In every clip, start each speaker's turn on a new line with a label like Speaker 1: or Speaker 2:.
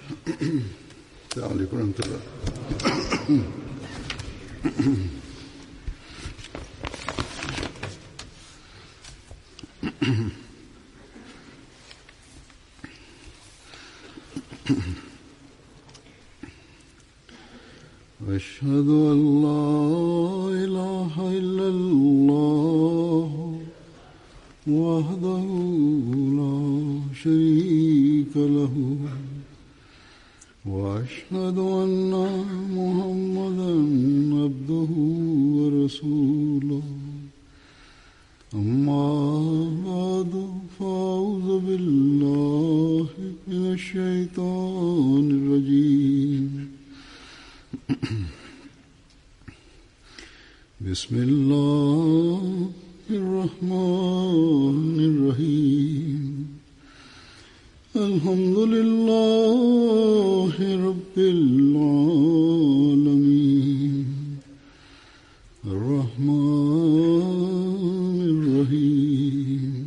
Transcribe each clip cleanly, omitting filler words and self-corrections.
Speaker 1: السلام عليكم ورحمة الله. أشهد أن لا إله إلا الله وحده لا شريك له وأشهد أن محمدًا عبده ورسوله أما بعد فأعوذ بالله من الشيطان الرجيم بسم الله الرحمن الرحيم الحمد لله رب العالمين الرحمن الرحيم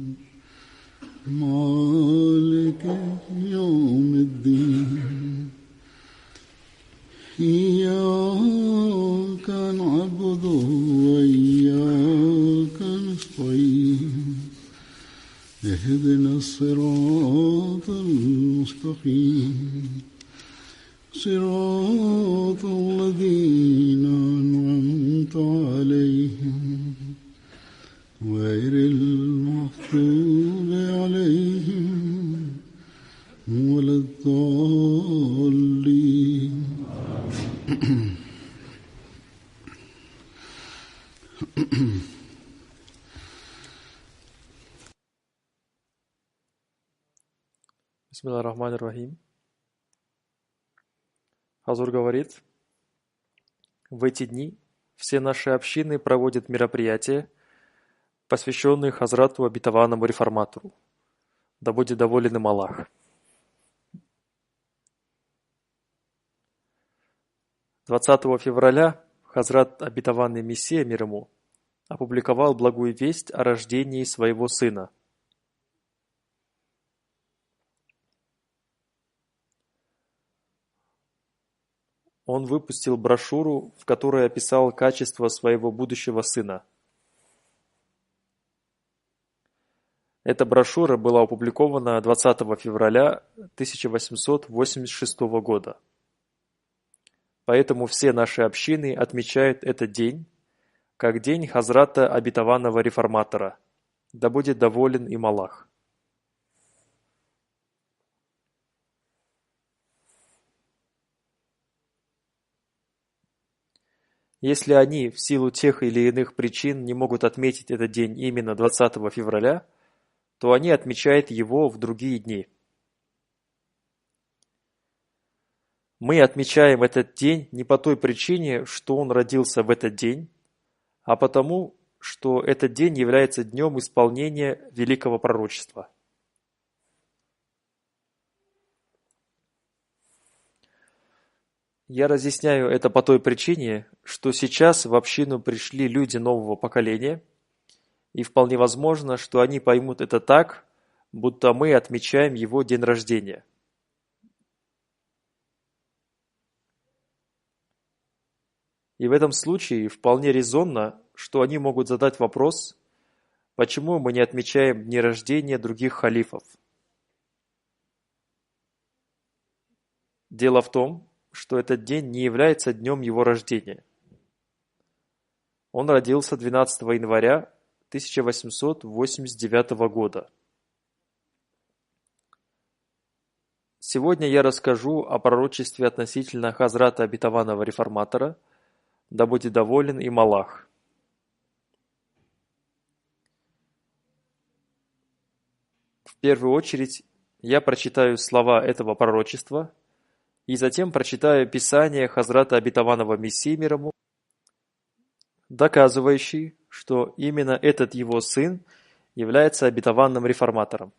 Speaker 1: مالك يوم الدين إياك نعبد وإياك نستعين اهدنا الصراط المستقيم صراط الذين أنعمت عليهم غير المغضوب عليهم ولا الضالين.
Speaker 2: Бисмиллахир-рахманир-рахим. Хазур говорит, в эти дни все наши общины проводят мероприятия, посвященные Хазрату обетованному реформатору. Да будет доволен им Аллах. 20 февраля Хазрат обетованный Мессия мир ему опубликовал благую весть о рождении своего сына. Он выпустил брошюру, в которой описал качества своего будущего сына. Эта брошюра была опубликована 20 февраля 1886 года. Поэтому все наши общины отмечают этот день как день Хазрата обетованного реформатора. Да будет доволен им Аллах. Если они в силу тех или иных причин не могут отметить этот день именно 20 февраля, то они отмечают его в другие дни. Мы отмечаем этот день не по той причине, что он родился в этот день, а потому, что этот день является днем исполнения великого пророчества. Я разъясняю это по той причине, что сейчас в общину пришли люди нового поколения, и вполне возможно, что они поймут это так, будто мы отмечаем его день рождения. И в этом случае вполне резонно, что они могут задать вопрос, почему мы не отмечаем дни рождения других халифов. Дело в том, что этот день не является днем его рождения. Он родился 12 января 1889 года. Сегодня я расскажу о пророчестве относительно Хазрата обетованного реформатора, да будет доволен им Аллах. В первую очередь я прочитаю слова этого пророчества и затем прочитаю Писание Хазрата обетованного Мессии мир ему, доказывающий, что именно этот его сын является обетованным реформатором.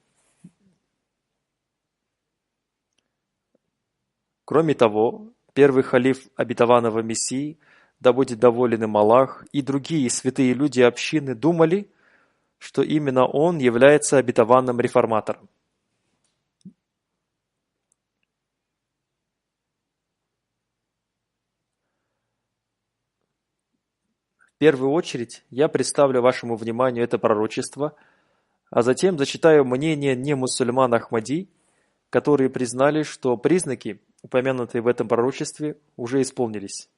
Speaker 2: Кроме того, первый халиф обетованного Мессии, да будет доволен им Аллах, и другие святые люди общины думали, что именно он является обетованным реформатором. В первую очередь я представлю вашему вниманию это пророчество, а затем зачитаю мнение немусульман Ахмади, которые признали, что признаки, упомянутые в этом пророчестве, уже исполнились.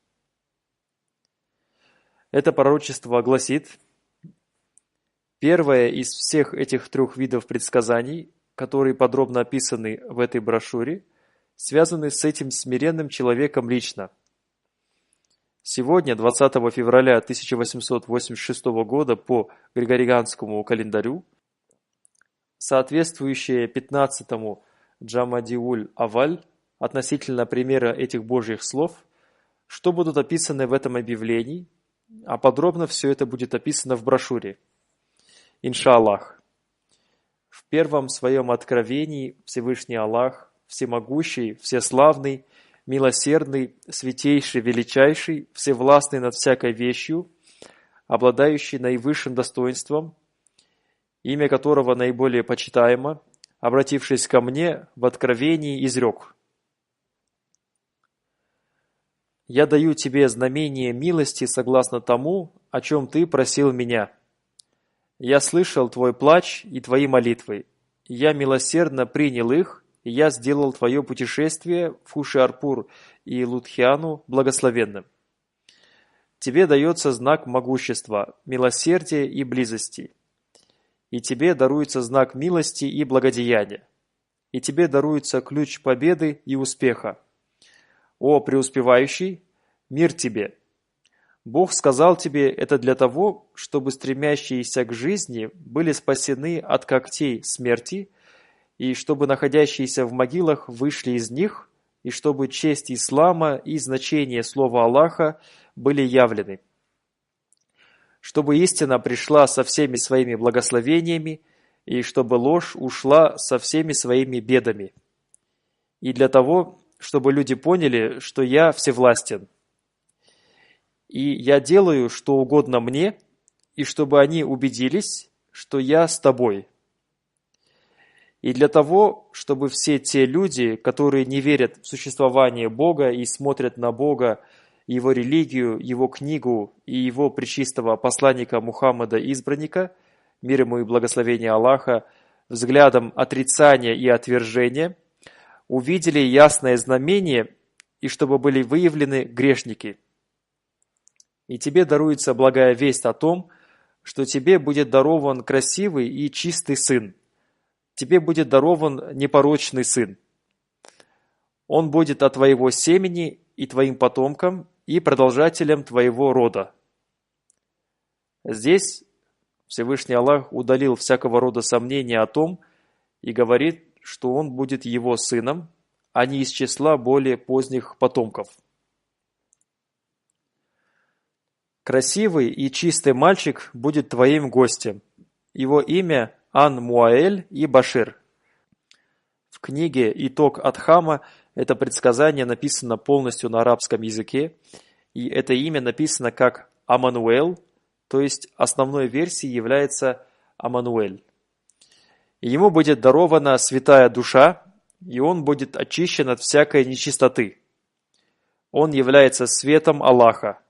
Speaker 2: Это пророчество гласит: первое из всех этих трех видов предсказаний, которые подробно описаны в этой брошюре, связаны с этим смиренным человеком лично. Сегодня, 20 февраля 1886 года по Григорианскому календарю, соответствующее 15-му Джамадиуль-Аваль относительно примера этих Божьих слов, что будут описаны в этом объявлении, а подробно все это будет описано в брошюре. Иншаллах. В первом своем откровении Всевышний Аллах, всемогущий, всеславный, милосердный, святейший, величайший, всевластный над всякой вещью, обладающий наивысшим достоинством, имя которого наиболее почитаемо, обратившись ко мне в откровении, изрек: «Я даю тебе знамение милости согласно тому, о чем ты просил меня. Я слышал твой плач и твои молитвы, и я милосердно принял их, и я сделал твое путешествие в Хушиарпур и Лудхиану благословенным. Тебе дается знак могущества, милосердия и близости. И тебе даруется знак милости и благодеяния. И тебе даруется ключ победы и успеха. О преуспевающий, мир тебе! Бог сказал тебе это для того, чтобы стремящиеся к жизни были спасены от когтей смерти, и чтобы находящиеся в могилах вышли из них, и чтобы честь ислама и значение слова Аллаха были явлены. Чтобы истина пришла со всеми своими благословениями, и чтобы ложь ушла со всеми своими бедами. И для того, чтобы люди поняли, что я всевластен. И я делаю, что угодно мне, и чтобы они убедились, что я с тобой. И для того, чтобы все те люди, которые не верят в существование Бога и смотрят на Бога, Его религию, Его книгу и Его пречистого посланника Мухаммада Избранника, мир ему и благословение Аллаха, взглядом отрицания и отвержения, увидели ясное знамение, и чтобы были выявлены грешники. И тебе даруется благая весть о том, что тебе будет дарован красивый и чистый сын. Тебе будет дарован непорочный сын. Он будет от твоего семени и твоим потомкам, и продолжателем твоего рода». Здесь Всевышний Аллах удалил всякого рода сомнения о том и говорит, что он будет его сыном, а не из числа более поздних потомков. Красивый и чистый мальчик будет твоим гостем. Его имя Ан-Муаэль и Башир. В книге «Итог Адхама» это предсказание написано полностью на арабском языке, и это имя написано как Амануэл, то есть основной версией является Амануэль. И ему будет дарована святая душа, и он будет очищен от всякой нечистоты. Он является светом Аллаха.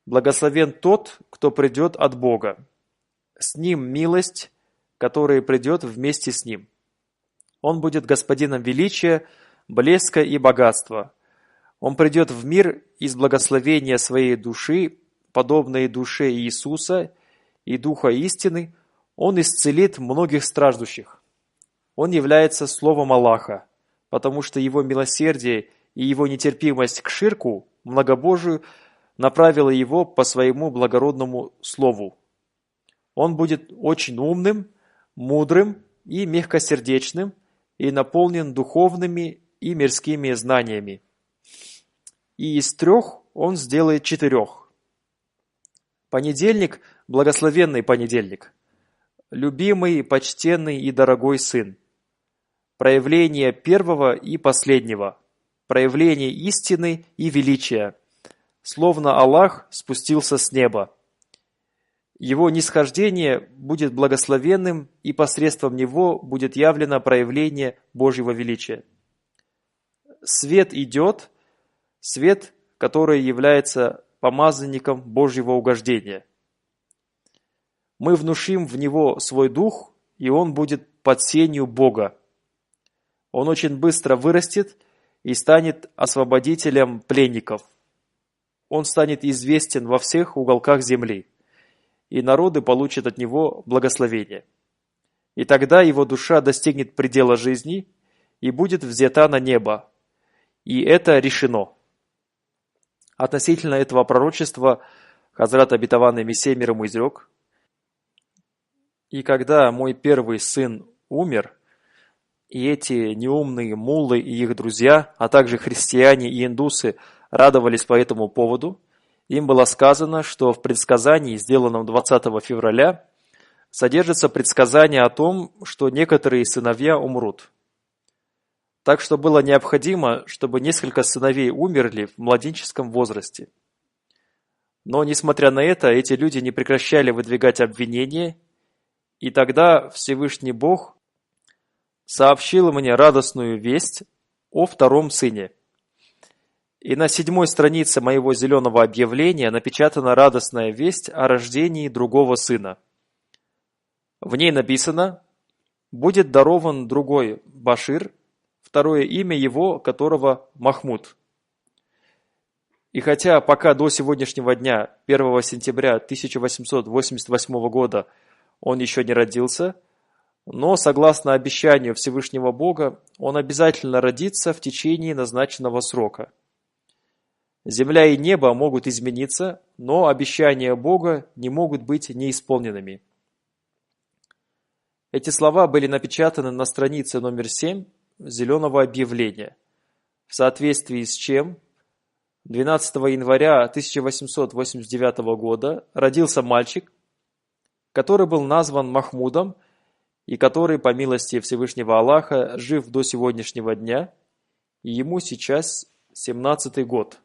Speaker 2: Благословен тот, кто придет от Бога. С ним милость, которая придет вместе с ним. Он будет господином величия, блеска и богатства. Он придет в мир из благословения своей души, подобной душе Иисуса и Духа истины. Он исцелит многих страждущих. Он является Словом Аллаха, потому что Его милосердие и Его нетерпимость к ширку, многобожию, направила Его по Своему благородному Слову. Он будет очень умным, мудрым и мягкосердечным и наполнен духовными и мирскими знаниями. И из 3 он сделает 4. Понедельник – благословенный понедельник. Любимый, почтенный и дорогой сын. Проявление первого и последнего. Проявление истины и величия. Словно Аллах спустился с неба. Его нисхождение будет благословенным, и посредством него будет явлено проявление Божьего величия. Свет идет, свет, который является помазанником Божьего угождения. Мы внушим в него свой дух, и он будет под сенью Бога. Он очень быстро вырастет и станет освободителем пленников. Он станет известен во всех уголках земли, и народы получат от него благословение. И тогда его душа достигнет предела жизни и будет взята на небо. И это решено. Относительно этого пророчества Хазрат Обетованный Мессия мир ему изрек: «И когда мой первый сын умер, и эти неумные муллы и их друзья, а также христиане и индусы радовались по этому поводу, им было сказано, что в предсказании, сделанном 20 февраля, содержится предсказание о том, что некоторые сыновья умрут. Так что было необходимо, чтобы несколько сыновей умерли в младенческом возрасте. Но, несмотря на это, эти люди не прекращали выдвигать обвинения, и тогда Всевышний Бог сообщил мне радостную весть о втором сыне. И на 7-й странице моего зеленого объявления напечатана радостная весть о рождении другого сына. В ней написано: «Будет дарован другой Башир, второе имя его, которого Махмуд». И хотя пока до сегодняшнего дня, 1 сентября 1888 года, он еще не родился, но, согласно обещанию Всевышнего Бога, он обязательно родится в течение назначенного срока. Земля и небо могут измениться, но обещания Бога не могут быть неисполненными. Эти слова были напечатаны на странице номер 7 зеленого объявления, в соответствии с чем 12 января 1889 года родился мальчик, который был назван Махмудом и который, по милости Всевышнего Аллаха, жив до сегодняшнего дня, и ему сейчас 17-й год.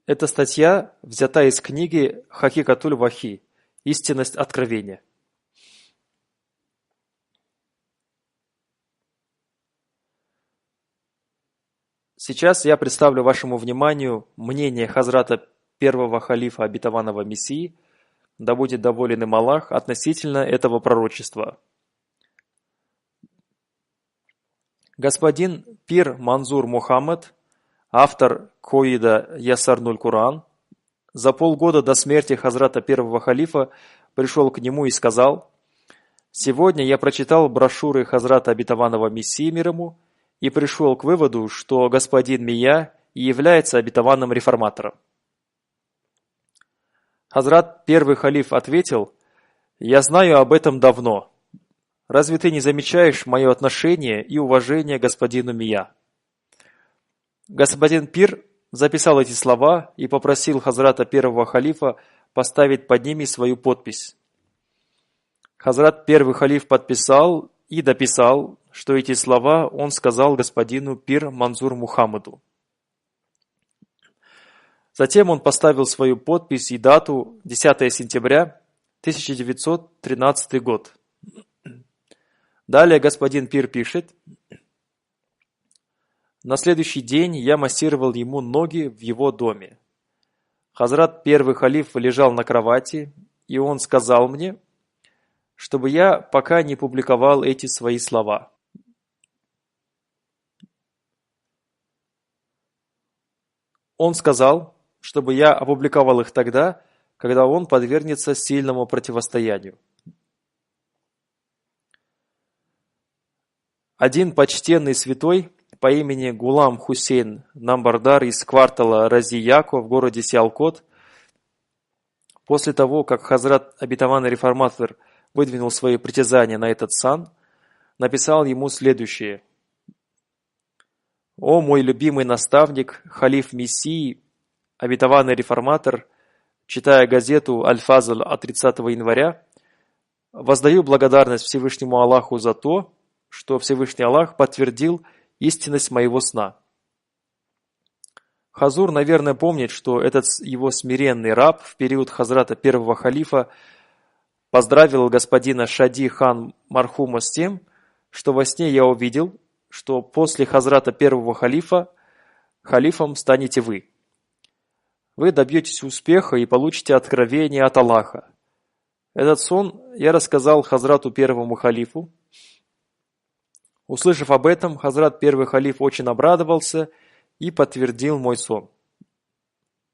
Speaker 2: Эта статья взята из книги «Хакикатуль Вахи. Истинность откровения». Сейчас я представлю вашему вниманию мнение Хазрата первого халифа обетованного Мессии, да будет доволен им Аллах, относительно этого пророчества. Господин Пир Манзур Мухаммад, автор Коида Ясарнуль Куран, за полгода до смерти Хазрата первого халифа пришел к нему и сказал: «Сегодня я прочитал брошюры Хазрата обетованного Мессии мир ему и пришел к выводу, что господин Мия и является обетованным реформатором». Хазрат первый халиф ответил: «Я знаю об этом давно. Разве ты не замечаешь мое отношение и уважение к господину Мия?» Господин Пир записал эти слова и попросил Хазрата первого халифа поставить под ними свою подпись. Хазрат первый халиф подписал и дописал, что эти слова он сказал господину Пир Манзур Мухаммаду. Затем он поставил свою подпись и дату 10 сентября 1913 год. Далее господин Пир пишет: «На следующий день я массировал ему ноги в его доме. Хазрат первый халиф лежал на кровати, и он сказал мне, чтобы я пока не публиковал эти свои слова. Он сказал, чтобы я опубликовал их тогда, когда он подвергнется сильному противостоянию. Один почтенный святой по имени Гулам Хусейн Намбардар из квартала Рази-Яко в городе Сиалкот, после того, как Хазрат обетованный реформатор выдвинул свои притязания на этот сан, написал ему следующее: «О мой любимый наставник, халиф Мессии, обетованный реформатор, читая газету «Аль-Фазл» от 30 января, воздаю благодарность Всевышнему Аллаху за то, что Всевышний Аллах подтвердил истинность моего сна. Хазур, наверное, помнит, что этот его смиренный раб в период хазрата первого халифа поздравил господина Шади хан Мархума с тем, что во сне я увидел, что после хазрата первого халифа халифом станете вы. Вы добьетесь успеха и получите откровение от Аллаха. Этот сон я рассказал хазрату первому халифу. Услышав об этом, хазрат первый халиф очень обрадовался и подтвердил мой сон.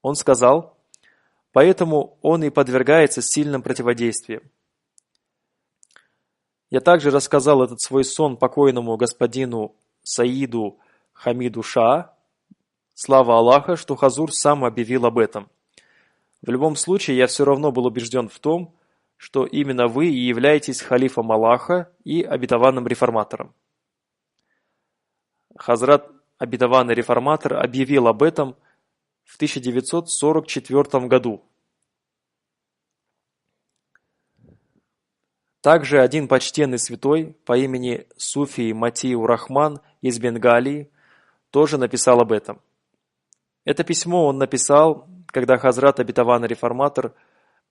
Speaker 2: Он сказал, поэтому он и подвергается сильным противодействиям. Я также рассказал этот свой сон покойному господину Саиду Хамиду Ша. Слава Аллаха, что Хазур сам объявил об этом. В любом случае, я все равно был убежден в том, что именно вы и являетесь халифом Аллаха и обетованным реформатором. Хазрат обетованный реформатор объявил об этом в 1944 году. Также один почтенный святой по имени Суфи Матиу Рахман из Бенгалии тоже написал об этом. Это письмо он написал, когда Хазрат обетованный реформатор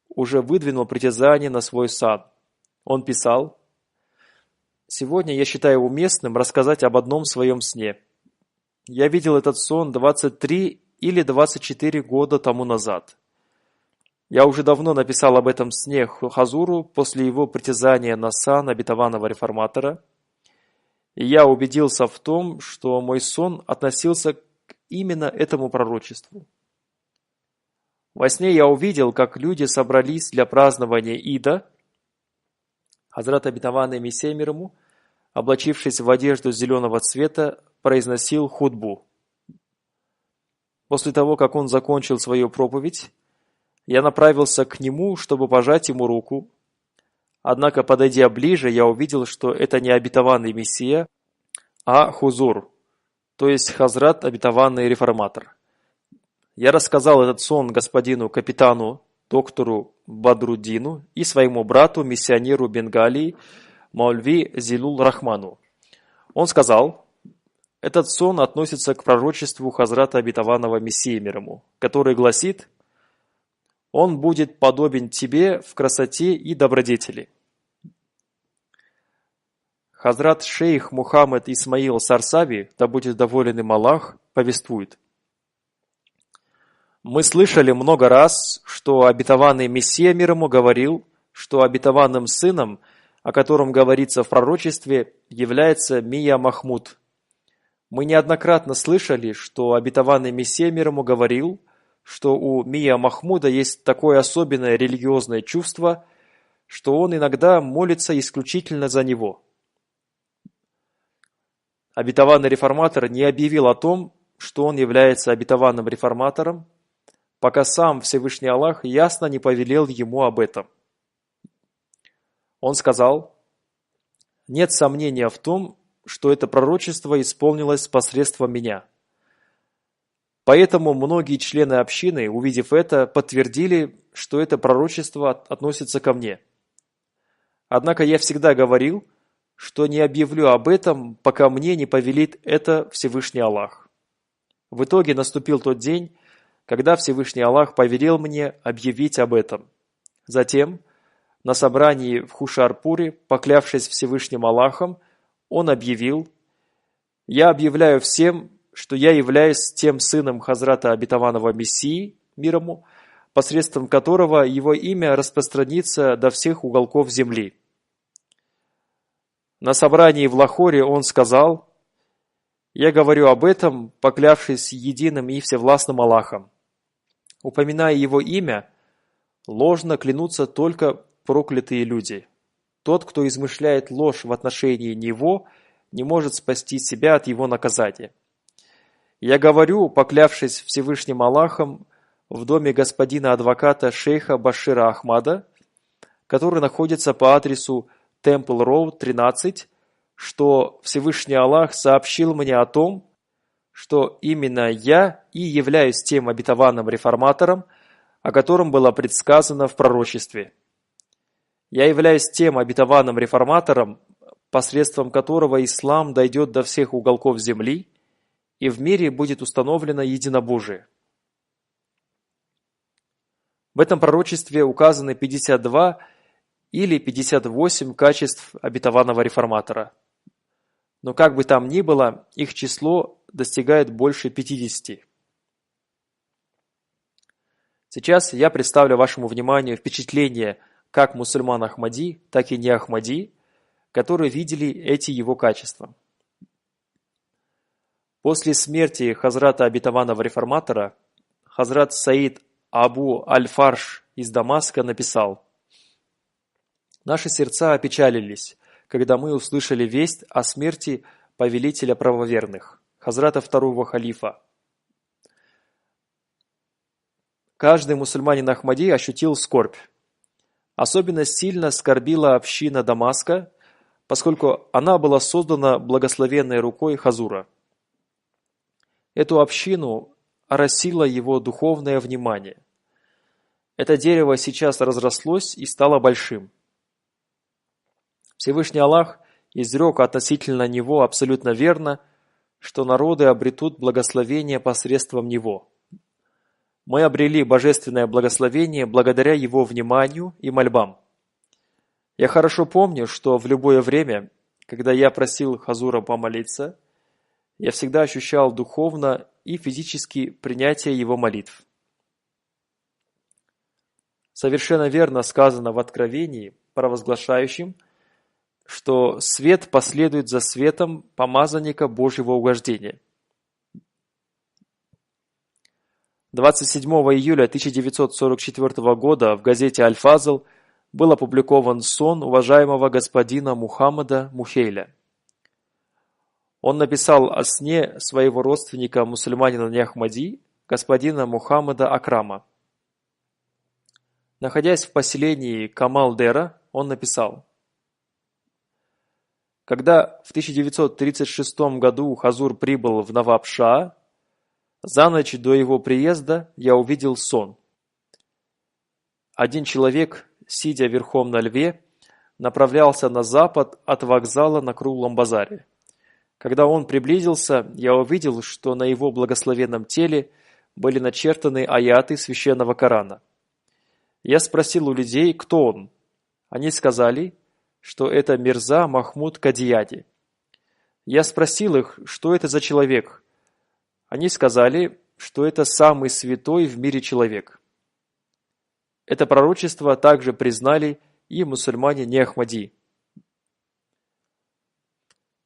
Speaker 2: уже выдвинул притязание на свой сан. Он писал: «Сегодня я считаю уместным рассказать об одном своем сне. Я видел этот сон 23 или 24 года тому назад. Я уже давно написал об этом сне Хазуру после его притязания на сан обетованного реформатора, и я убедился в том, что мой сон относился к именно этому пророчеству. Во сне я увидел, как люди собрались для празднования Ида. Хазрат обетованный Мессия мир ему, облачившись в одежду зеленого цвета, произносил хутбу. После того, как он закончил свою проповедь, я направился к нему, чтобы пожать ему руку. Однако, подойдя ближе, я увидел, что это не обетованный Мессия, а Хузур, то есть Хазрат обетованный реформатор. Я рассказал этот сон господину капитану, доктору Бадруддину и своему брату, миссионеру Бенгалии, Маульви Зилул Рахману. Он сказал: этот сон относится к пророчеству Хазрата обетованного Мессии мир ему, который гласит: «Он будет подобен тебе в красоте и добродетели». Хазрат шейх Мухаммад Исмаил Сарсави, да будет доволен им Аллах, повествует: «Мы слышали много раз, что обетованный Мессия мир ему говорил, что обетованным сыном, о котором говорится в пророчестве, является Мия Махмуд. Мы неоднократно слышали, что обетованный Мессия мир ему говорил, что у Мия Махмуда есть такое особенное религиозное чувство, что он иногда молится исключительно за него. Обетованный реформатор не объявил о том, что он является обетованным реформатором, пока сам Всевышний Аллах ясно не повелел ему об этом. Он сказал: «Нет сомнения в том, что это пророчество исполнилось посредством меня». Поэтому многие члены общины, увидев это, подтвердили, что это пророчество относится ко мне. Однако я всегда говорил, что не объявлю об этом, пока мне не повелит это Всевышний Аллах. В итоге наступил тот день, когда Всевышний Аллах повелел мне объявить об этом. Затем, на собрании в Хушарпуре, поклявшись Всевышним Аллахом, он объявил: «Я объявляю всем, что я являюсь тем сыном Хазрата обетованного Мессии, мир ему, посредством которого его имя распространится до всех уголков земли». На собрании в Лахоре он сказал: «Я говорю об этом, поклявшись единым и всевластным Аллахом. Упоминая его имя, ложно клянутся только проклятые люди. Тот, кто измышляет ложь в отношении него, не может спасти себя от его наказания. Я говорю, поклявшись Всевышним Аллахом, в доме господина адвоката шейха Башира Ахмада, который находится по адресу Темпл Роуд, 13, что Всевышний Аллах сообщил мне о том, что именно я и являюсь тем обетованным реформатором, о котором было предсказано в пророчестве. Я являюсь тем обетованным реформатором, посредством которого ислам дойдет до всех уголков земли, и в мире будет установлено единобожие. В этом пророчестве указаны 52 или 58 качеств обетованного реформатора. Но как бы там ни было, их число достигает больше 50. Сейчас я представлю вашему вниманию впечатления как мусульман Ахмади, так и не Ахмади, которые видели эти его качества. После смерти Хазрата обетованного реформатора, Хазрат Саид Абу Аль-Фарш из Дамаска написал: «Наши сердца опечалились, когда мы услышали весть о смерти повелителя правоверных, Хазрата второго халифа. Каждый мусульманин Ахмади ощутил скорбь. Особенно сильно скорбила община Дамаска, поскольку она была создана благословенной рукой Хазура. Эту общину оросило его духовное внимание. Это дерево сейчас разрослось и стало большим. Всевышний Аллах изрек относительно него абсолютно верно, что народы обретут благословение посредством него. Мы обрели божественное благословение благодаря его вниманию и мольбам. Я хорошо помню, что в любое время, когда я просил Хазура помолиться, я всегда ощущал духовно и физически принятие его молитв. Совершенно верно сказано в Откровении, провозглашающем, что свет последует за светом помазанника Божьего угождения. 27 июля 1944 года в газете «Аль-Фазл» был опубликован сон уважаемого господина Мухаммада Мухейля. Он написал о сне своего родственника мусульманина не Ахмади, господина Мухаммада Акрама. Находясь в поселении Камал-Дера, он написал: «Когда в 1936 году Хазур прибыл в Наваб-Шаа, за ночь до его приезда я увидел сон. Один человек, сидя верхом на льве, направлялся на запад от вокзала на круглом базаре. Когда он приблизился, я увидел, что на его благословенном теле были начертаны аяты священного Корана. Я спросил у людей, кто он. Они сказали, что это Мирза Махмуд Кадияди. Я спросил их, что это за человек. Они сказали, что это самый святой в мире человек. Это пророчество также признали и мусульмане не Ахмади.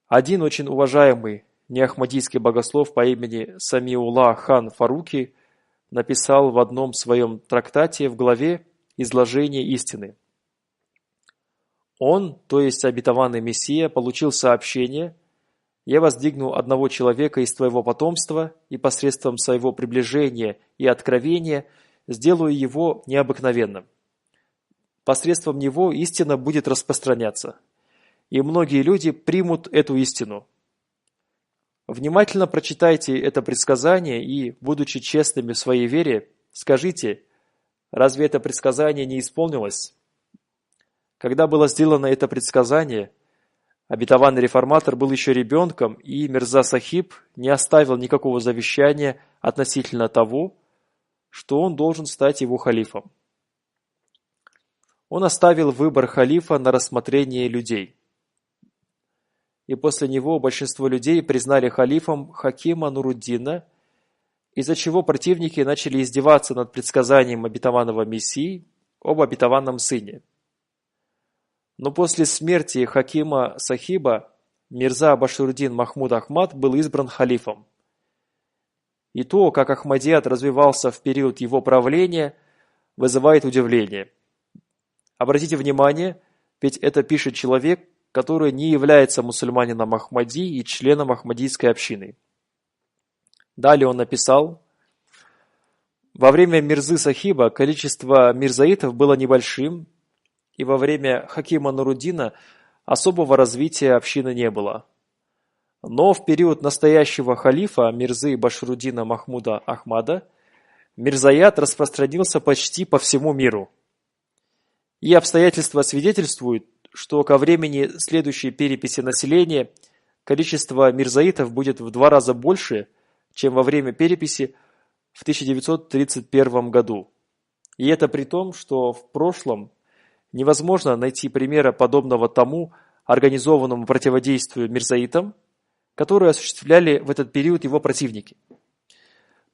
Speaker 2: Один очень уважаемый неахмадийский богослов по имени Самиулла хан Фаруки написал в одном своем трактате в главе «Изложение истины». Он, то есть обетованный Мессия, получил сообщение: «Я воздвигну одного человека из твоего потомства и посредством своего приближения и откровения сделаю его необыкновенным. Посредством него истина будет распространяться, и многие люди примут эту истину. Внимательно прочитайте это предсказание и, будучи честными в своей вере, скажите, разве это предсказание не исполнилось?» Когда было сделано это предсказание, обетованный реформатор был еще ребенком, и Мирза Сахиб не оставил никакого завещания относительно того, что он должен стать его халифом. Он оставил выбор халифа на рассмотрение людей. И после него большинство людей признали халифом Хакима Нуруддина, из-за чего противники начали издеваться над предсказанием обетованного Мессии об обетованном сыне. Но после смерти Хакима Сахиба Мирза Башируддин Махмуд Ахмад был избран халифом. И то, как Ахмадият развивался в период его правления, вызывает удивление. Обратите внимание, ведь это пишет человек, который не является мусульманином Ахмади и членом Ахмадийской общины. Далее он написал: «Во время Мирзы Сахиба количество мирзаитов было небольшим, и во время Хакима Нуруддина особого развития общины не было. Но в период настоящего халифа Мирзы Башируддина Махмуда Ахмада мирзаят распространился почти по всему миру. И обстоятельства свидетельствуют, что ко времени следующей переписи населения количество мирзаитов будет в 2 раза больше, чем во время переписи в 1931 году. И это при том, что в прошлом невозможно найти примера, подобного тому организованному противодействию мирзаитам, которые осуществляли в этот период его противники.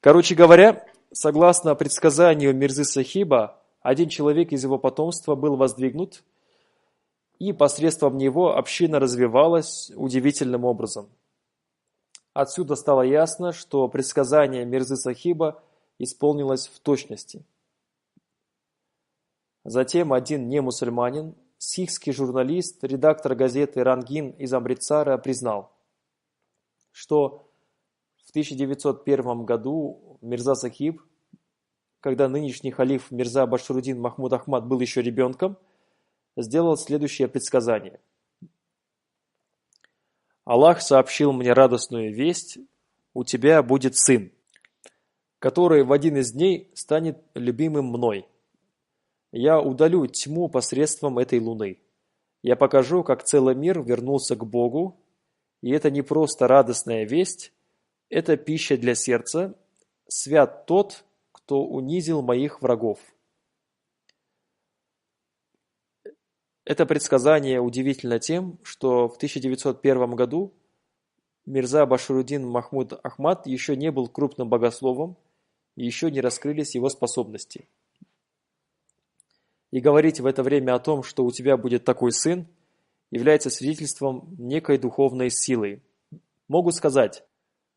Speaker 2: Короче говоря, согласно предсказанию Мирзы Сахиба, один человек из его потомства был воздвигнут, и посредством него община развивалась удивительным образом. Отсюда стало ясно, что предсказание Мирзы Сахиба исполнилось в точности. Затем один немусульманин, сикхский журналист, редактор газеты «Рангин» из Амритсара признал, что в 1901 году Мирза Сахиб, когда нынешний халиф Мирза Башруддин Махмуд Ахмад был еще ребенком, сделал следующее предсказание. «Аллах сообщил мне радостную весть, у тебя будет сын, который в один из дней станет любимым мной. Я удалю тьму посредством этой луны. Я покажу, как целый мир вернулся к Богу, и это не просто радостная весть, это пища для сердца, свят тот, кто унизил моих врагов». Это предсказание удивительно тем, что в 1901 году Мирза Башруддин Махмуд Ахмад еще не был крупным богословом и еще не раскрылись его способности. И говорить в это время о том, что у тебя будет такой сын, является свидетельством некой духовной силы. Могу сказать,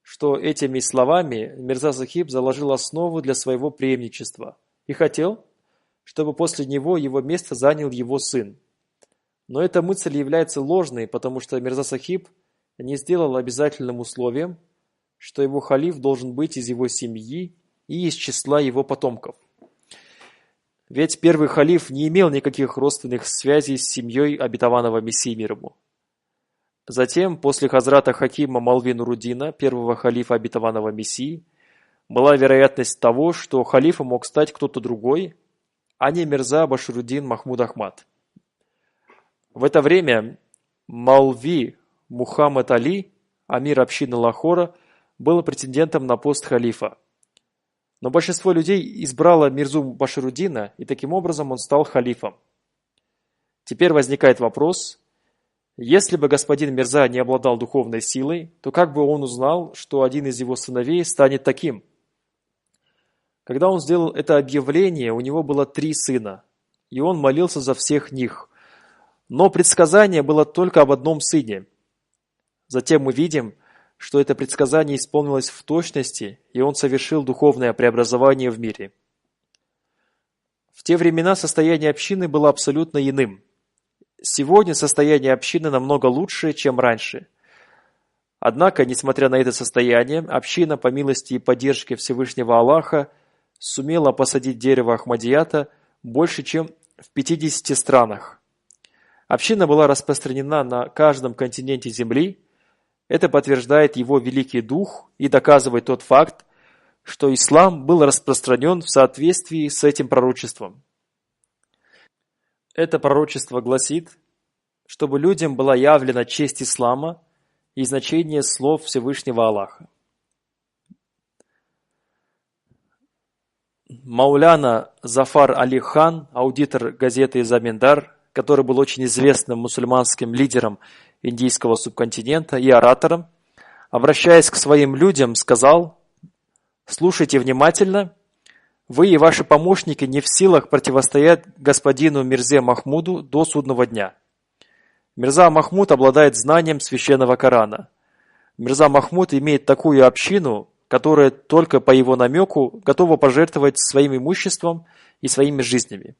Speaker 2: что этими словами Мирза Сахиб заложил основу для своего преемничества и хотел, чтобы после него его место занял его сын. Но эта мысль является ложной, потому что Мирза Сахиб не сделал обязательным условием, что его халиф должен быть из его семьи и из числа его потомков. Ведь первый халиф не имел никаких родственных связей с семьей обетованного Мессии мир ему. Затем, после хазрата Хакима Мавлви Нуруддина, первого халифа обетованного Мессии, была вероятность того, что халифом мог стать кто-то другой, а не Мирза Башруддин Махмуд Ахмад. В это время Мавлви Мухаммад Али, амир общины Лахора, был претендентом на пост халифа. Но большинство людей избрало Мирзу Башруддина, и таким образом он стал халифом. Теперь возникает вопрос: если бы господин Мирза не обладал духовной силой, то как бы он узнал, что один из его сыновей станет таким? Когда он сделал это объявление, у него было 3 сына, и он молился за всех них. Но предсказание было только об одном сыне. Затем мы видим, что это предсказание исполнилось в точности, и он совершил духовное преобразование в мире. В те времена состояние общины было абсолютно иным. Сегодня состояние общины намного лучше, чем раньше. Однако, несмотря на это состояние, община, по милости и поддержке Всевышнего Аллаха, сумела посадить дерево Ахмадията больше, чем в 50 странах. Община была распространена на каждом континенте Земли. Это подтверждает его великий дух и доказывает тот факт, что ислам был распространен в соответствии с этим пророчеством. Это пророчество гласит, чтобы людям была явлена честь ислама и значение слов Всевышнего Аллаха. Мауляна Зафар Али Хан, аудитор газеты «Заминдар», который был очень известным мусульманским лидером индийского субконтинента и оратором, обращаясь к своим людям, сказал: «Слушайте внимательно, вы и ваши помощники не в силах противостоять господину Мирзе Махмуду до судного дня. Мирза Махмуд обладает знанием священного Корана. Мирза Махмуд имеет такую общину, которая только по его намеку готова пожертвовать своим имуществом и своими жизнями.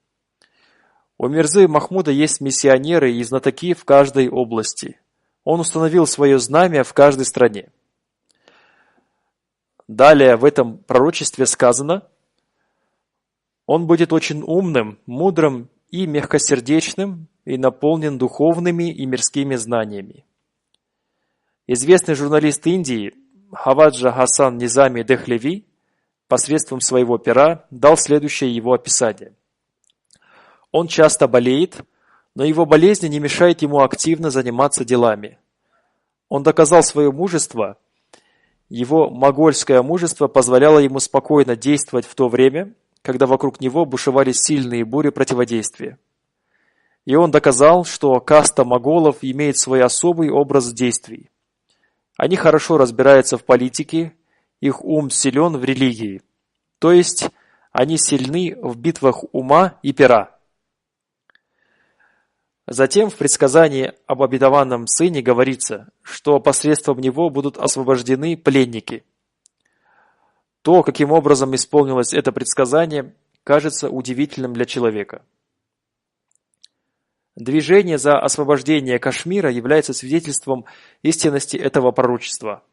Speaker 2: У Мирзы Махмуда есть миссионеры и знатоки в каждой области. Он установил свое знамя в каждой стране». Далее в этом пророчестве сказано: «Он будет очень умным, мудрым и мягкосердечным и наполнен духовными и мирскими знаниями». Известный журналист Индии Хаваджа Хасан Низами Дехлеви посредством своего пера дал следующее его описание. Он часто болеет, но его болезнь не мешает ему активно заниматься делами. Он доказал свое мужество, Его могольское мужество позволяло ему спокойно действовать в то время, когда вокруг него бушевали сильные бури противодействия. И он доказал, что каста моголов имеет свой особый образ действий. Они хорошо разбираются в политике, их ум силен в религии, то есть они сильны в битвах ума и пера. Затем в предсказании об обетованном сыне говорится, что посредством него будут освобождены пленники. То, каким образом исполнилось это предсказание, кажется удивительным для человека. Движение за освобождение Кашмира является свидетельством истинности этого пророчества,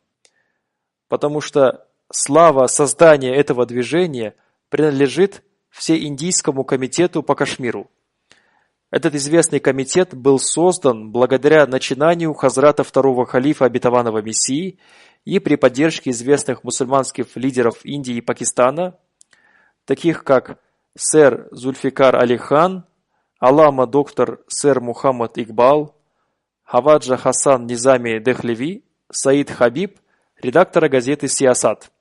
Speaker 2: потому что слава создания этого движения принадлежит Всеиндийскому комитету по Кашмиру. Этот известный комитет был создан благодаря начинанию Хазрата второго халифа обетованного Мессии и при поддержке известных мусульманских лидеров Индии и Пакистана, таких как сэр Зульфикар Али хан, Алама доктор сэр Мухаммад Игбал, Хаваджа Хасан Низами Дехлеви, Саид Хабиб, редактора газеты «Сиясат».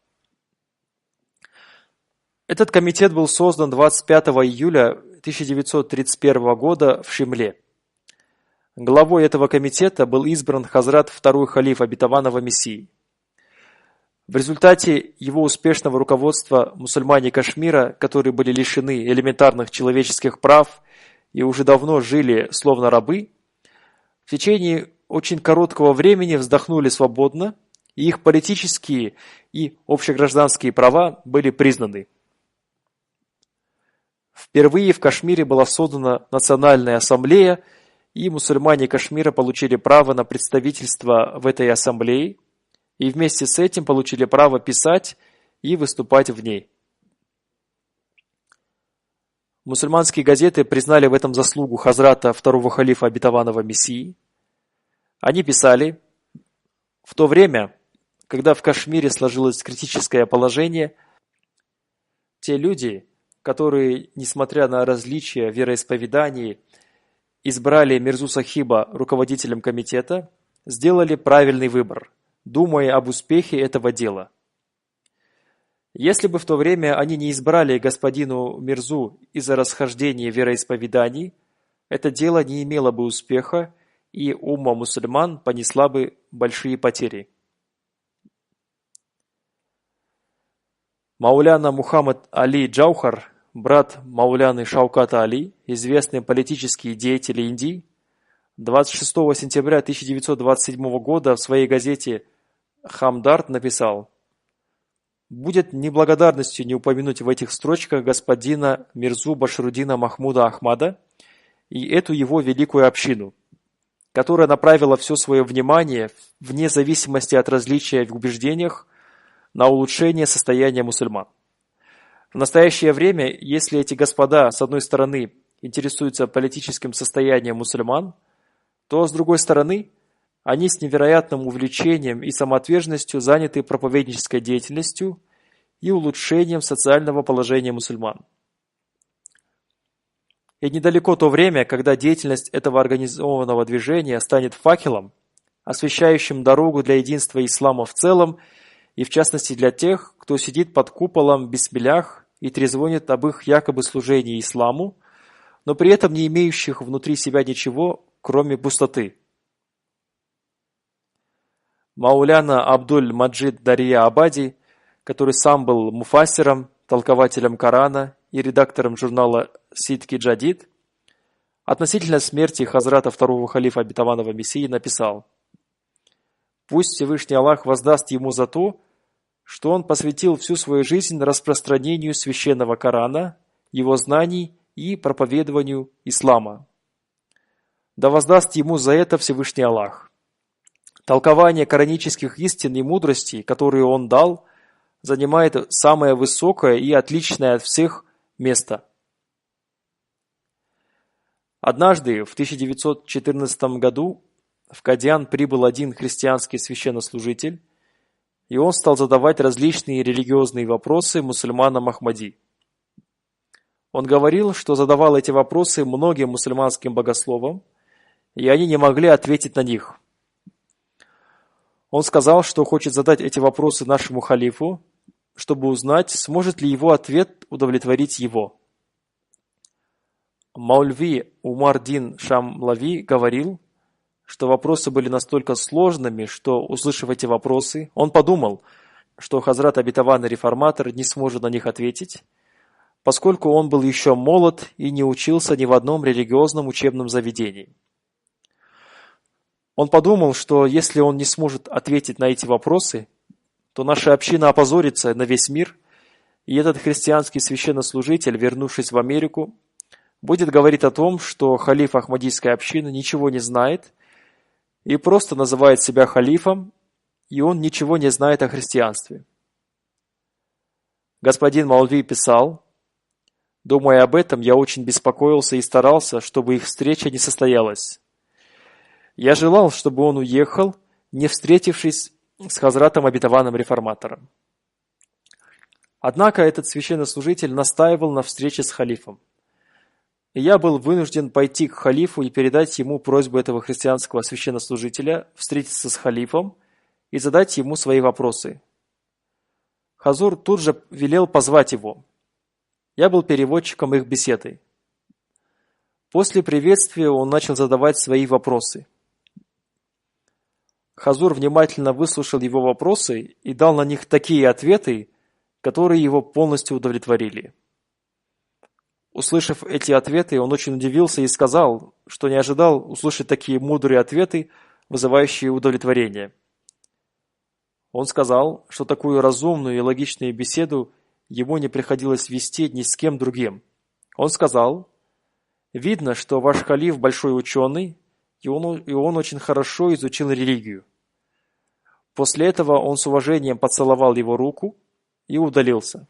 Speaker 2: Этот комитет был создан 25 июля 1931 года в Шимле. Главой этого комитета был избран Хазрат второй халиф обетованного Мессии. В результате его успешного руководства мусульмане Кашмира, которые были лишены элементарных человеческих прав и уже давно жили словно рабы, в течение очень короткого времени вздохнули свободно, и их политические и общегражданские права были признаны. Впервые в Кашмире была создана Национальная ассамблея, и мусульмане Кашмира получили право на представительство в этой ассамблее, и вместе с этим получили право писать и выступать в ней. Мусульманские газеты признали в этом заслугу Хазрата второго халифа обетованного Мессии. Они писали: в то время, когда в Кашмире сложилось критическое положение, те люди, которые, несмотря на различия в вероисповедании, избрали Мирзу Сахиба руководителем комитета, сделали правильный выбор, думая об успехе этого дела. Если бы в то время они не избрали господину Мирзу из-за расхождения вероисповеданий, это дело не имело бы успеха, и умма мусульман понесла бы большие потери. Мауляна Мухаммад Али Джаухар, брат Мауляны Шауката Али, известный политический деятель Индии, 26 сентября 1927 года в своей газете «Хамдард» написал: «Будет неблагодарностью не упомянуть в этих строчках господина Мирзу Башруддина Махмуда Ахмада и эту его великую общину, которая направила все свое внимание, вне зависимости от различия в убеждениях, на улучшение состояния мусульман. В настоящее время, если эти господа, с одной стороны, интересуются политическим состоянием мусульман, то, с другой стороны, они с невероятным увлечением и самоотверженностью заняты проповеднической деятельностью и улучшением социального положения мусульман. И недалеко то время, когда деятельность этого организованного движения станет факелом, освещающим дорогу для единства ислама в целом, и в частности для тех, кто сидит под куполом в бисмиллях и трезвонит об их якобы служении исламу, но при этом не имеющих внутри себя ничего, кроме пустоты. Мауляна Абдуль-Маджид Дария Абади, который сам был муфассиром, толкователем Корана и редактором журнала «Сидки Джадид», относительно смерти Хазрата второго халифа обетованного Мессии написал: «Пусть Всевышний Аллах воздаст ему за то, что он посвятил всю свою жизнь распространению священного Корана, его знаний и проповедованию ислама. Да воздаст ему за это Всевышний Аллах. Толкование коранических истин и мудростей, которые он дал, занимает самое высокое и отличное от всех место». Однажды, в 1914 году, в Кадьян прибыл один христианский священнослужитель, и он стал задавать различные религиозные вопросы мусульманам Ахмади. Он говорил, что задавал эти вопросы многим мусульманским богословам, и они не могли ответить на них. Он сказал, что хочет задать эти вопросы нашему халифу, чтобы узнать, сможет ли его ответ удовлетворить его. Маульви Умар-Дин Шамлави говорил, что вопросы были настолько сложными, что, услышав эти вопросы, он подумал, что Хазрат Обетованный Реформатор не сможет на них ответить, поскольку он был еще молод и не учился ни в одном религиозном учебном заведении. Он подумал, что если он не сможет ответить на эти вопросы, то наша община опозорится на весь мир, и этот христианский священнослужитель, вернувшись в Америку, будет говорить о том, что халиф Ахмадийской общины ничего не знает и просто называет себя халифом, и он ничего не знает о христианстве. Господин Маульви писал: «Думая об этом, я очень беспокоился и старался, чтобы их встреча не состоялась. Я желал, чтобы он уехал, не встретившись с Хазратом Обетованным Реформатором. Однако этот священнослужитель настаивал на встрече с халифом. И я был вынужден пойти к халифу и передать ему просьбу этого христианского священнослужителя встретиться с халифом и задать ему свои вопросы. Хазур тут же велел позвать его. Я был переводчиком их беседы. После приветствия он начал задавать свои вопросы. Хазур внимательно выслушал его вопросы и дал на них такие ответы, которые его полностью удовлетворили. Услышав эти ответы, он очень удивился и сказал, что не ожидал услышать такие мудрые ответы, вызывающие удовлетворение. Он сказал, что такую разумную и логичную беседу ему не приходилось вести ни с кем другим. Он сказал: «Видно, что ваш халиф большой ученый, и он очень хорошо изучил религию». После этого он с уважением поцеловал его руку и удалился.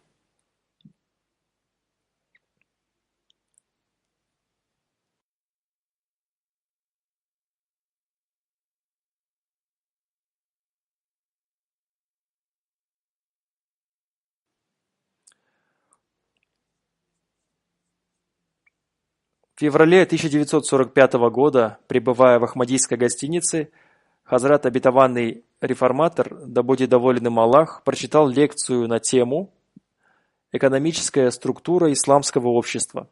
Speaker 2: В феврале 1945 года, пребывая в Ахмадийской гостинице, Хазрат Обетованный Реформатор, да будет доволен им Аллах, прочитал лекцию на тему «Экономическая структура исламского общества».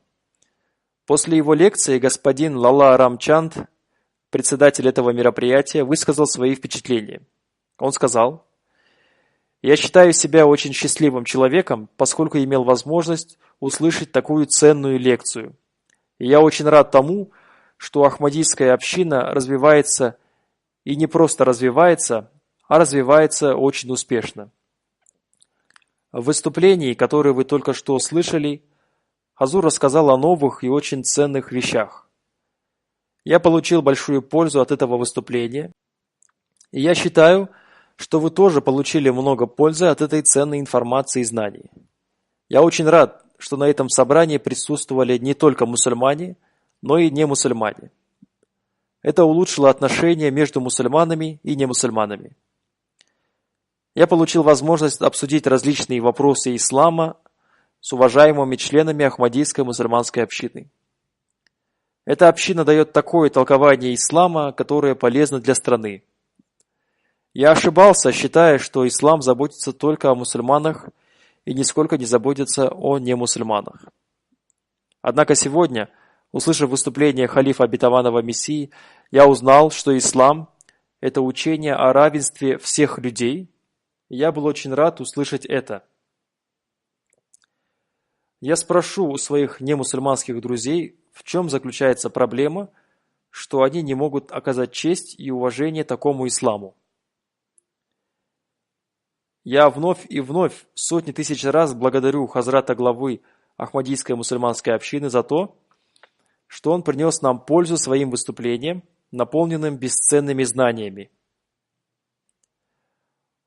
Speaker 2: После его лекции господин Лала Рамчанд, председатель этого мероприятия, высказал свои впечатления. Он сказал: «Я считаю себя очень счастливым человеком, поскольку имел возможность услышать такую ценную лекцию. И я очень рад тому, что Ахмадийская община развивается и не просто развивается, а развивается очень успешно. В выступлении, которое вы только что слышали, Хазур рассказал о новых и очень ценных вещах. Я получил большую пользу от этого выступления, и я считаю, что вы тоже получили много пользы от этой ценной информации и знаний. Я очень рад, что на этом собрании присутствовали не только мусульмане, но и не мусульмане. Это улучшило отношения между мусульманами и немусульманами. Я получил возможность обсудить различные вопросы ислама с уважаемыми членами Ахмадийской мусульманской общины. Эта община дает такое толкование ислама, которое полезно для страны. Я ошибался, считая, что ислам заботится только о мусульманах и нисколько не заботится о немусульманах. Однако сегодня, услышав выступление халифа обетованного Мессии, я узнал, что ислам – это учение о равенстве всех людей, и я был очень рад услышать это. Я спрошу у своих немусульманских друзей, в чем заключается проблема, что они не могут оказать честь и уважение такому исламу. Я вновь и вновь сотни тысяч раз благодарю Хазрата главы Ахмадийской мусульманской общины за то, что он принес нам пользу своим выступлением, наполненным бесценными знаниями.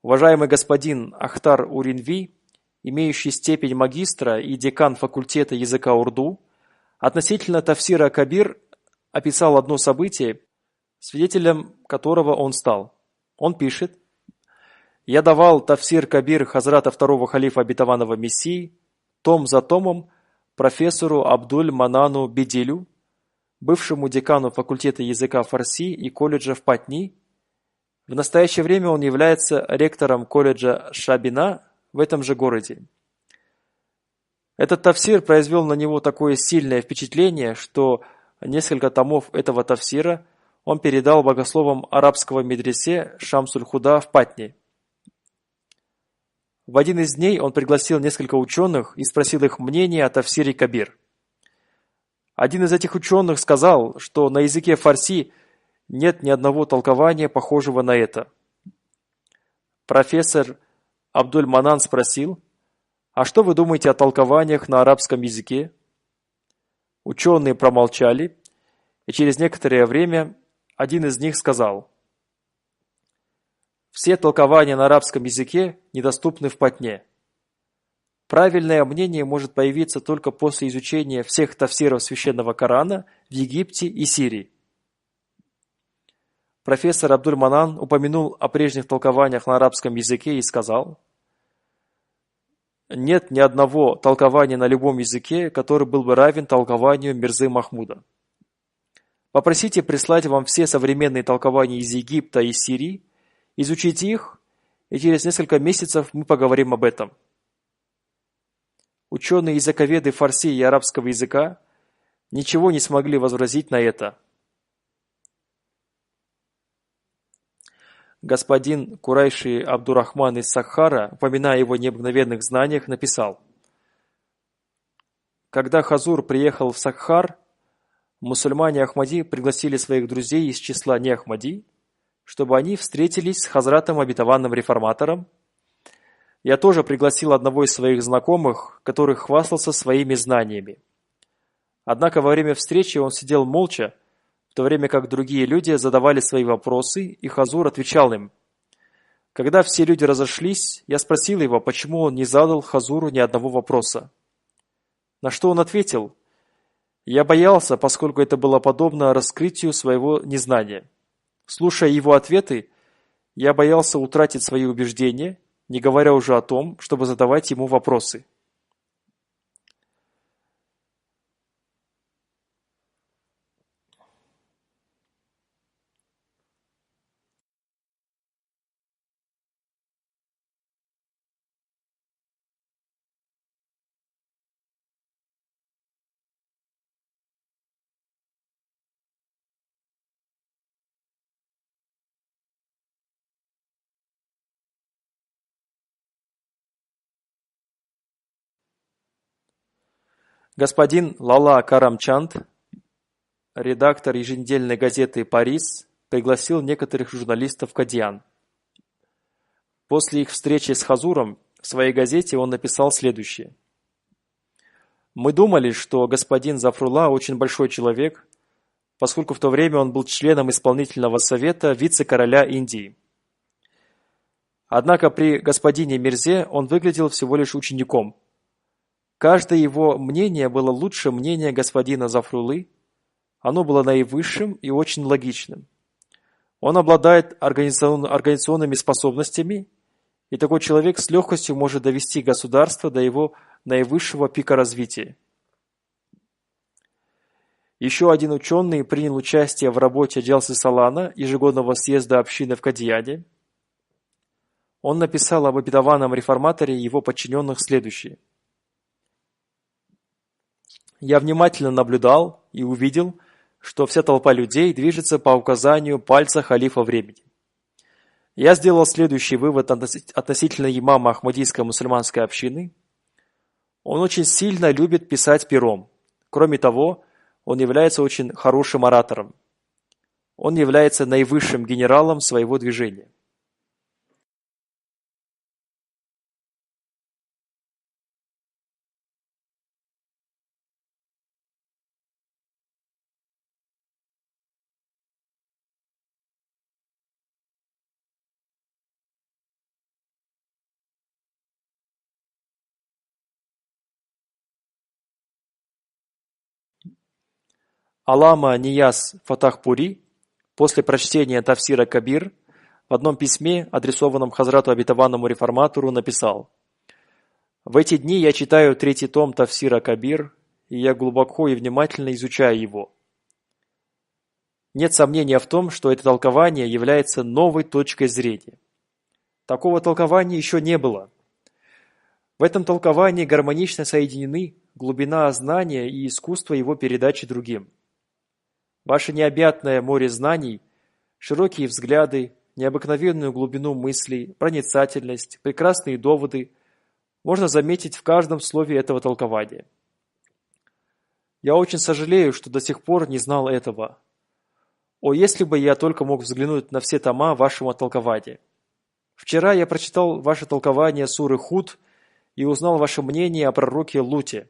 Speaker 2: Уважаемый господин Ахтар Уринви, имеющий степень магистра и декан факультета языка урду, относительно тафсира Кабир описал одно событие, свидетелем которого он стал. Он пишет: «Я давал тафсир Кабир Хазрата второго халифа обетованного Мессии том за томом профессору Абдуль-Манану Бедилю, бывшему декану факультета языка фарси и колледжа в Патни, В настоящее время он является ректором колледжа Шабина в этом же городе. Этот тафсир произвел на него такое сильное впечатление, что несколько томов этого тафсира он передал богословам арабского медресе Шамсуль-Худа в Патне. В один из дней он пригласил несколько ученых и спросил их мнение о тафсире Кабир. Один из этих ученых сказал, что на языке фарси нет ни одного толкования, похожего на это. Профессор Абдуль-Манан спросил: «А что вы думаете о толкованиях на арабском языке?» Ученые промолчали, и через некоторое время один из них сказал: «Все толкования на арабском языке недоступны в Патне. Правильное мнение может появиться только после изучения всех тафсиров Священного Корана в Египте и Сирии». Профессор Абдуль-Манан упомянул о прежних толкованиях на арабском языке и сказал: «Нет ни одного толкования на любом языке, который был бы равен толкованию Мирзы Махмуда. Попросите прислать вам все современные толкования из Египта и Сирии, изучите их, и через несколько месяцев мы поговорим об этом». Ученые-языковеды фарси и арабского языка ничего не смогли возразить на это. Господин Курайши Абдурахман из Сахара, упоминая о его необыкновенных знаниях, написал: «Когда Хазур приехал в Сахар, мусульмане Ахмади пригласили своих друзей из числа не Ахмади, чтобы они встретились с Хазратом Обетованным Реформатором. Я тоже пригласил одного из своих знакомых, который хвастался своими знаниями. Однако во время встречи он сидел молча, в то время как другие люди задавали свои вопросы, и Хазур отвечал им. Когда все люди разошлись, я спросил его, почему он не задал Хазуру ни одного вопроса. На что он ответил: «Я боялся, поскольку это было подобно раскрытию своего незнания. Слушая его ответы, я боялся утратить свои убеждения, не говоря уже о том, чтобы задавать ему вопросы». Господин Лала Карамчанд, редактор еженедельной газеты «Парис», пригласил некоторых журналистов в Кадьян. После их встречи с Хазуром в своей газете он написал следующее. «Мы думали, что господин Зафрулла очень большой человек, поскольку в то время он был членом исполнительного совета вице-короля Индии. Однако при господине Мирзе он выглядел всего лишь учеником. Каждое его мнение было лучше мнения господина Зафруллы, оно было наивысшим и очень логичным. Он обладает организационными способностями, и такой человек с легкостью может довести государство до его наивысшего пика развития». Еще один ученый принял участие в работе Джалсы Салана, ежегодного съезда общины в Кадьяне. Он написал об обетованном реформаторе и его подчиненных следующее. «Я внимательно наблюдал и увидел, что вся толпа людей движется по указанию пальца халифа времени. Я сделал следующий вывод относительно имама Ахмадийской мусульманской общины. Он очень сильно любит писать пером. Кроме того, он является очень хорошим оратором. Он является наивысшим генералом своего движения». Алама Нияз Фатахпури после прочтения тафсира Кабир в одном письме, адресованном Хазрату Обетованному Реформатору, написал: «В эти дни я читаю 3-й том тафсира Кабир, и я глубоко и внимательно изучаю его. Нет сомнения в том, что это толкование является новой точкой зрения. Такого толкования еще не было. В этом толковании гармонично соединены глубина знания и искусство его передачи другим. Ваше необъятное море знаний, широкие взгляды, необыкновенную глубину мыслей, проницательность, прекрасные доводы можно заметить в каждом слове этого толкования. Я очень сожалею, что до сих пор не знал этого. О, если бы я только мог взглянуть на все тома вашего толкования! Вчера я прочитал ваше толкование суры Худ и узнал ваше мнение о пророке Луте.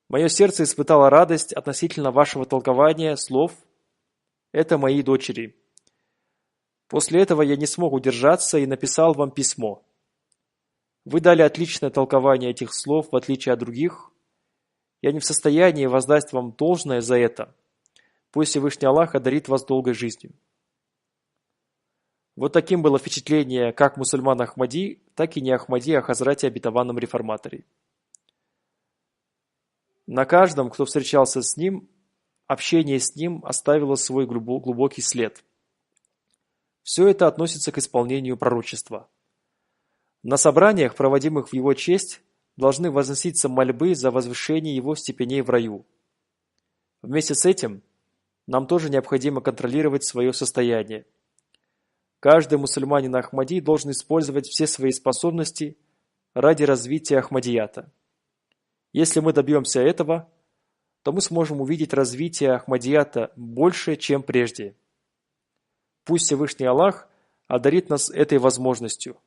Speaker 2: Мое сердце испытало радость относительно вашего толкования слов «Это мои дочери». После этого я не смог удержаться и написал вам письмо. Вы дали отличное толкование этих слов, в отличие от других. Я не в состоянии воздать вам должное за это. Пусть Всевышний Аллах одарит вас долгой жизнью. Вот таким было впечатление как мусульман Ахмади, так и не Ахмади о Хазрате обетованном реформаторе. На каждом, кто встречался с ним, общение с ним оставило свой глубокий след. Все это относится к исполнению пророчества. На собраниях, проводимых в его честь, должны возноситься мольбы за возвышение его степеней в раю. Вместе с этим нам тоже необходимо контролировать свое состояние. Каждый мусульманин Ахмади должен использовать все свои способности ради развития Ахмадията. Если мы добьемся этого, то мы сможем увидеть развитие Ахмадията больше, чем прежде. Пусть Всевышний Аллах одарит нас этой возможностью.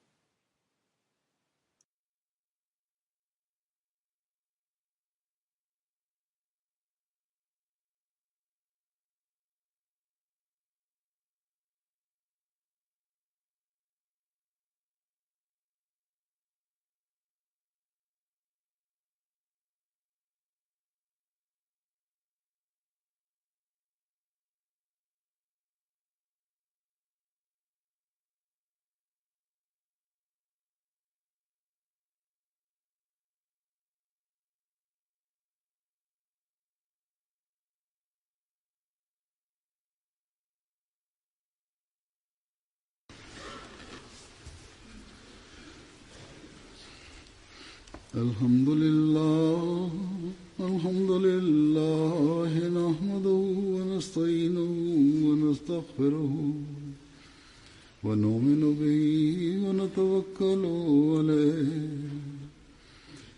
Speaker 1: الحمد لله نحمده ونستعينه ونستغفره ونؤمن به ونتوكل عليه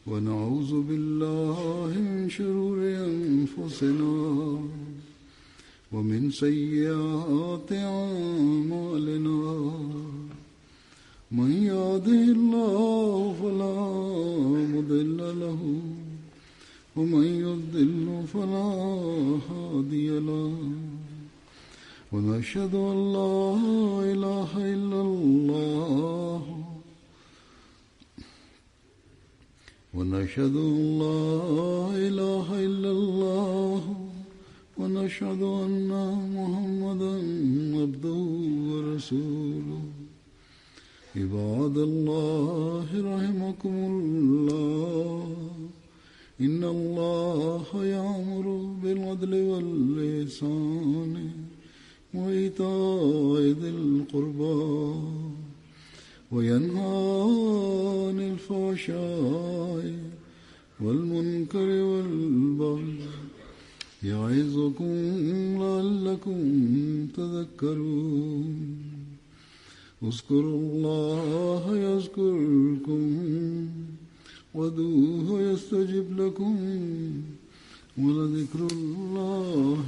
Speaker 1: ونعوذ بالله من شرور أنفسنا ومن سيئات أعمالنا من يهده الله فلا مضل له ومن يضلل فلا هادي له ونشهد أن لا إله إلا الله ونشهد أن لا إله إلا الله ونشهد أن محمدا عبده ورسوله عباد الله رحمكم الله إن الله يأمر بالعدل والإحسان وإيتاء ذي القربى وينهى عن الفحشاء والمنكر والبغي يعظكم لعلكم تذكرون اذكروا الله يذكركم وادعوه يستجب لكم ولذكر الله